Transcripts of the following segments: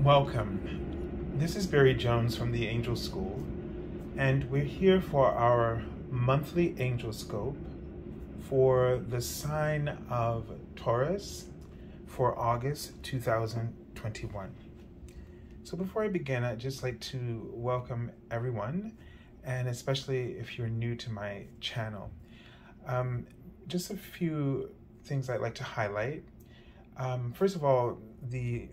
Welcome. This is Barry Jones from the Angel School, and we're here for our monthly Angelscope for the sign of Taurus for August 2021. So before I begin, I'd just like to welcome everyone, and especially if you're new to my channel. Just a few things I'd like to highlight. First of all, the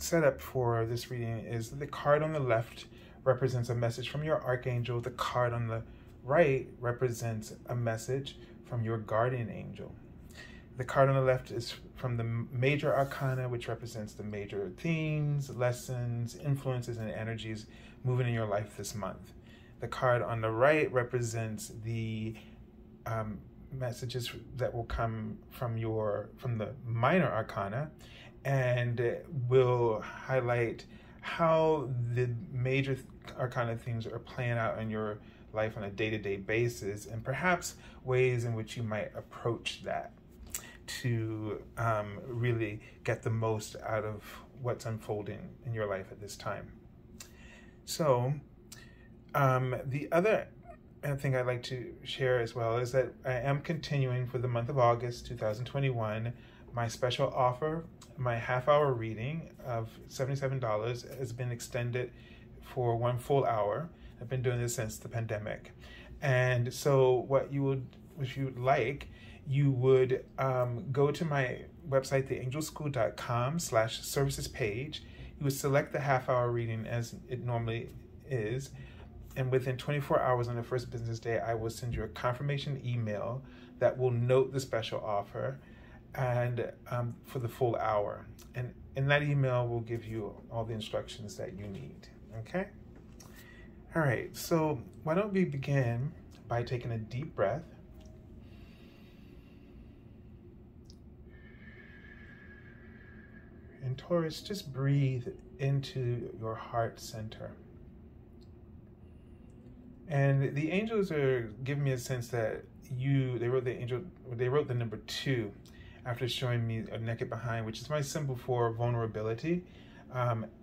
setup for this reading is the card on the left represents a message from your Archangel. The card on the right represents a message from your guardian angel. The card on the left is from the Major Arcana, which represents the major themes, lessons, influences, and energies moving in your life this month. The card on the right represents the messages that will come from the Minor Arcana, and will highlight how the major arcana themes are playing out in your life on a day-to-day basis, and perhaps ways in which you might approach that to really get the most out of what's unfolding in your life at this time. So the other thing I'd like to share as well is that I am continuing for the month of August 2021 my special offer. My half-hour reading of $77 has been extended for 1 full hour. I've been doing this since the pandemic. And so what you would, if you'd like, you would go to my website, theangelschool.com/services page. You would select the half-hour reading as it normally is. And within 24 hours on the first business day, I will send you a confirmation email that will note the special offer and for the full hour. And in that email will give you all the instructions that you need, okay? All right, so why don't we begin by taking a deep breath. And Taurus, just breathe into your heart center. And the angels are giving me a sense that they wrote the number 2 after showing me a naked behind, which is my symbol for vulnerability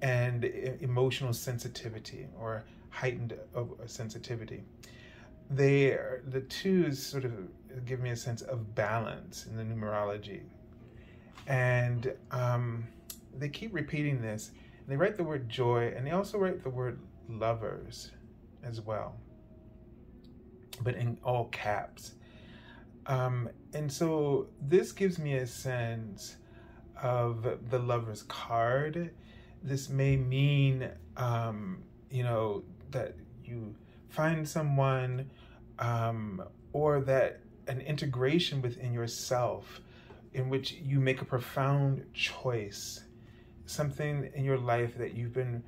and emotional sensitivity or heightened sensitivity. The 2s sort of give me a sense of balance in the numerology. And they keep repeating this. They write the word joy, and they also write the word lovers as well, but in all caps. And so this gives me a sense of the Lover's card. This may mean, that you find someone or that an integration within yourself in which you make a profound choice, something in your life that you've been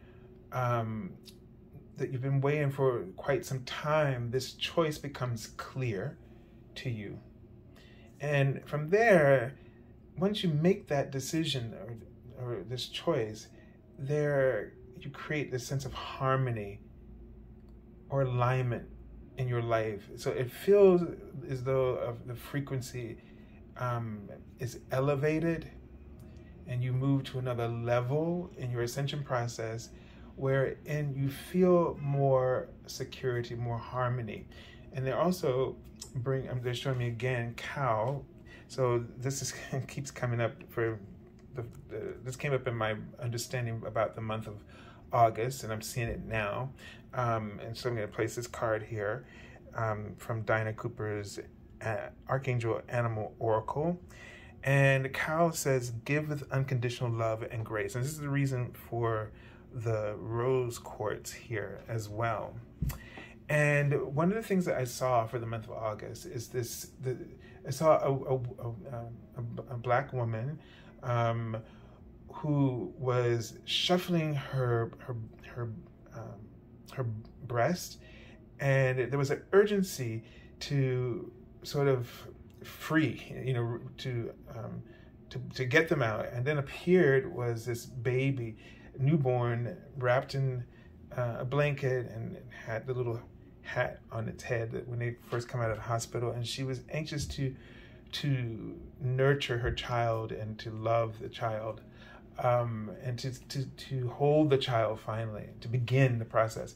weighing for quite some time. This choice becomes clear to you. And from there, once you make that decision or this choice, you create this sense of harmony or alignment in your life. So it feels as though the frequency is elevated, and you move to another level in your ascension process, wherein you feel more security, more harmony. And they're also they're showing me again cow. So this keeps coming up this came up in my understanding about the month of August, and I'm seeing it now. And so I'm going to place this card here from Dinah Cooper's Archangel Animal Oracle. And cow says, give with unconditional love and grace. And this is the reason for the rose quartz here as well. And one of the things that I saw for the month of August is I saw a Black woman who was shuffling her breast, and there was an urgency to sort of free, to get them out. And then appeared was this baby, newborn, wrapped in a blanket, and had the little hat on its head when they first come out of the hospital. And she was anxious to nurture her child and to love the child. and to hold the child finally, to begin the process.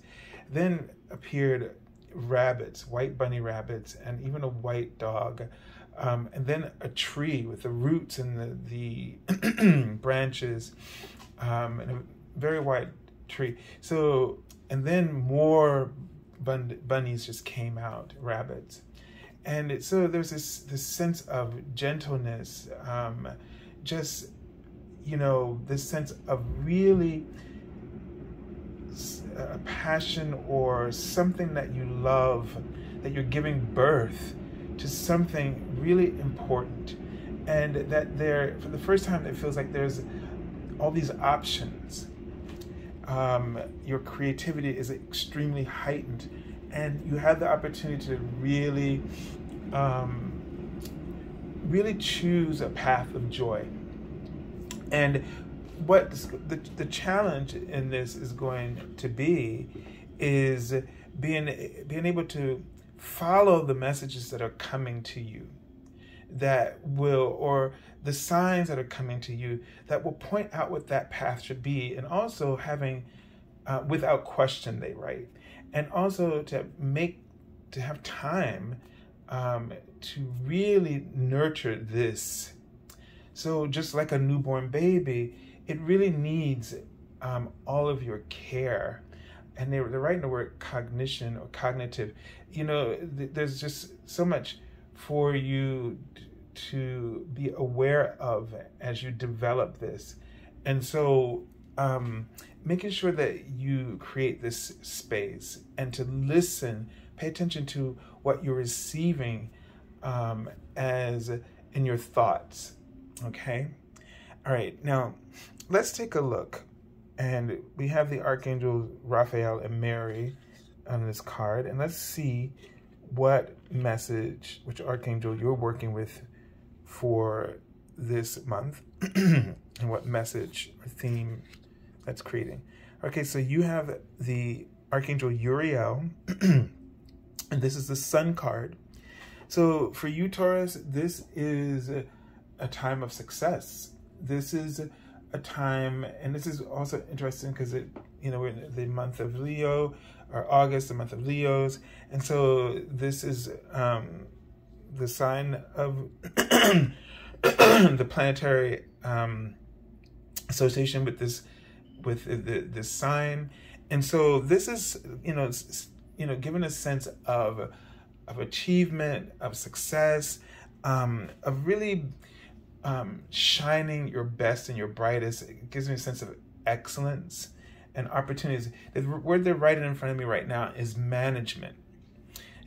Then appeared rabbits, white bunny rabbits, and even a white dog, and then a tree with the roots and the branches, and a very white tree. So, and then more bunnies just came out, rabbits. And so there's this sense of gentleness, just, you know, this sense of really a passion or something that you love, that you're giving birth to something really important. And that there, for the first time, it feels like there's all these options. Your creativity is extremely heightened, and you have the opportunity to really, really choose a path of joy. And what the challenge in this is going to be is being able to follow the messages that are coming to you, that will, or the signs that are coming to you that will point out what that path should be, and also having, without question, they write, and also to have time to really nurture this. So just like a newborn baby, it really needs all of your care. And they're writing the word cognition or cognitive. You know, there's just so much for you to be aware of as you develop this. And so making sure that you create this space and to listen, pay attention to what you're receiving as in your thoughts, okay? All right, now let's take a look. And we have the Archangel Raphael and Mary on this card. And let's see what message, which Archangel you're working with for this month, and what message or theme that's creating. Okay, so you have the Archangel Uriel, and this is the Sun card. So for you, Taurus, this is a time of success. This is a time, and this is also interesting because we're in the month of Leo, or August, the month of Leos, and so this is the sign of the planetary association with this sign, and so this is given a sense of achievement, of success, of really shining your best and your brightest. It gives me a sense of excellence and opportunities. The word they're writing in front of me right now is management.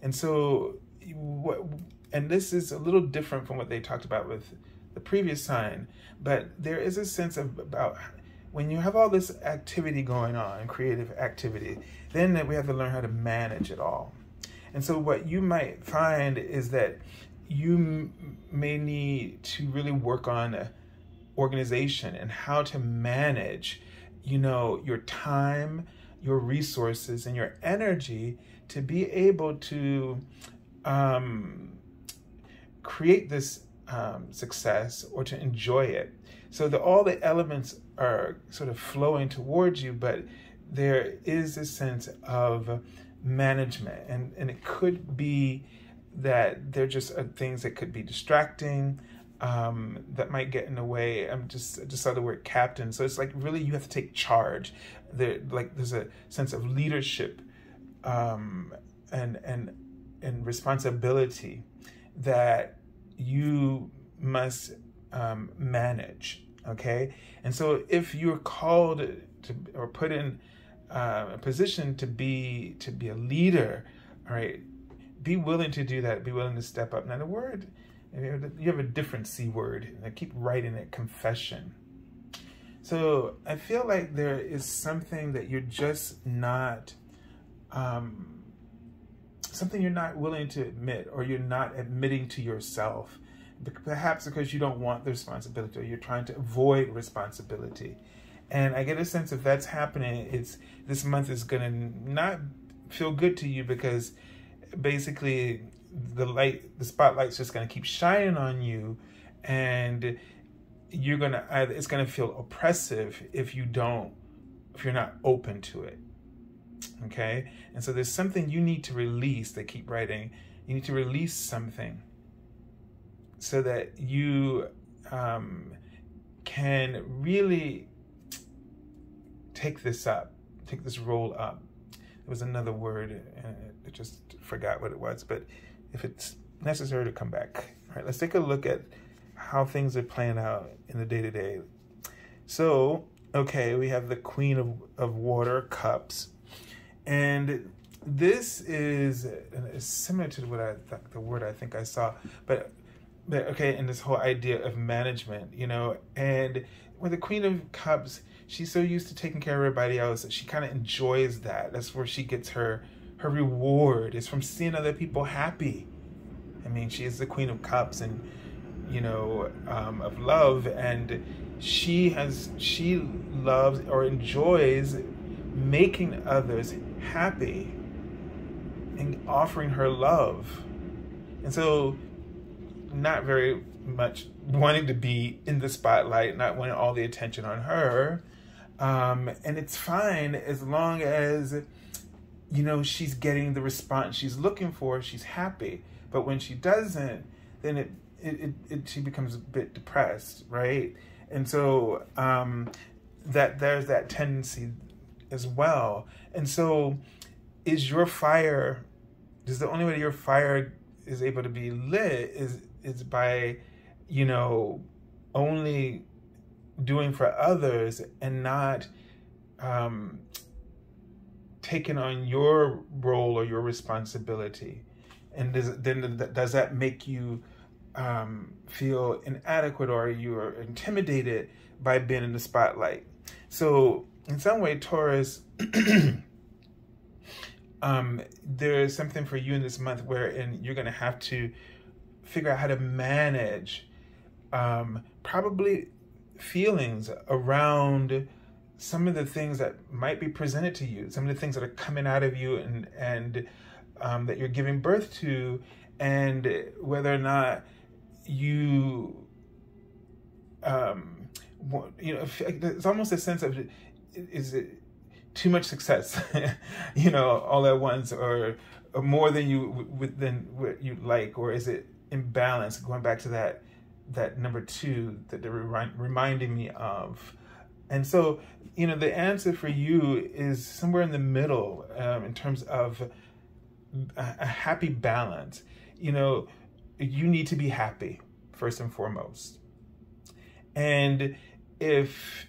And so, and this is a little different from what they talked about with the previous sign, but there is a sense of about when you have all this activity going on, creative activity, then we have to learn how to manage it all. And so what you might find is that you may need to really work on organization and how to manage, your time, your resources, and your energy to be able to create this success or to enjoy it. So that all the elements are sort of flowing towards you, but there is a sense of management, and it could be that they're just things that could be distracting, that might get in the way. I just saw the word captain. So it's like really you have to take charge. There's a sense of leadership and responsibility that you must manage, okay? And so if you're called to or put in a position to be a leader, all right, be willing to do that. Be willing to step up. Now the word, you have a different C word. I keep writing it, confession. So I feel like there is something that you're just not, something you're not willing to admit, or you're not admitting to yourself. Perhaps because you don't want the responsibility, or you're trying to avoid responsibility. And I get a sense if that's happening, this month is going to not feel good to you, because basically the spotlight's just going to keep shining on you, and it's gonna feel oppressive if you're not open to it. Okay? And so there's something you need to release. They keep writing, you need to release something so that you can really take this role up. There was another word, I just forgot what it was, but if it's necessary to come back. All right, let's take a look at how things are playing out in the day-to-day. So, okay, we have the Queen of Water, Cups. And this is similar to what the word I think I saw, but okay, and this whole idea of management, you know, and with the Queen of Cups, she's so used to taking care of everybody else that she kind of enjoys that. That's where she gets her reward, is from seeing other people happy. I mean, she is the Queen of Cups, and you know, of love, and she loves or enjoys making others happy and offering her love. And so not very much wanting to be in the spotlight, not wanting all the attention on her. And it's fine as long as, you know, she's getting the response she's looking for, she's happy. But when she doesn't, then she becomes a bit depressed, right? And so that there's that tendency as well. And so does the only way your fire is able to be lit is by, you know, only doing for others and not taking on your role or your responsibility. And does that make you feel inadequate, or you are intimidated by being in the spotlight? So in some way, Taurus, there's something for you in this month wherein you're going to have to figure out how to manage probably feelings around some of the things that might be presented to you, some of the things that are coming out of you and that you're giving birth to, and whether or not you know, there's almost a sense of, is it too much success, you know, all at once, or more than what you like, or is it imbalance? Going back to that number 2 that they're reminding me of. And so, you know, the answer for you is somewhere in the middle in terms of a happy balance. You know, you need to be happy first and foremost. And if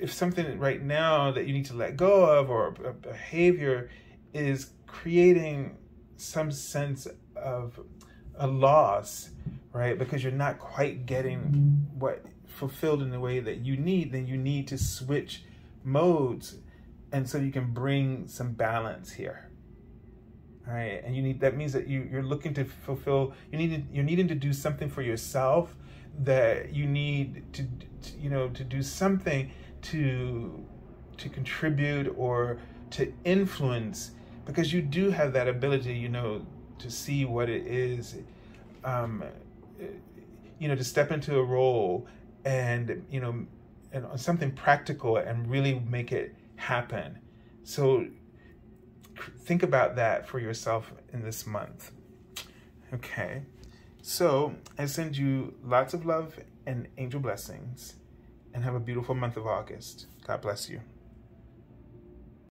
something right now that you need to let go of, or a behavior is creating some sense of a loss, right? Because you're not quite getting what fulfilled in the way that you need, then you need to switch modes, and so you can bring some balance here. All right, and that means that you're looking to fulfill. You're needing to do something for yourself, that you need to do something to contribute or to influence, because you do have that ability, you know, to see what it is, you know, to step into a role and, you know, and something practical and really make it happen. So think about that for yourself in this month. Okay, so I send you lots of love and angel blessings, and have a beautiful month of August. God bless you.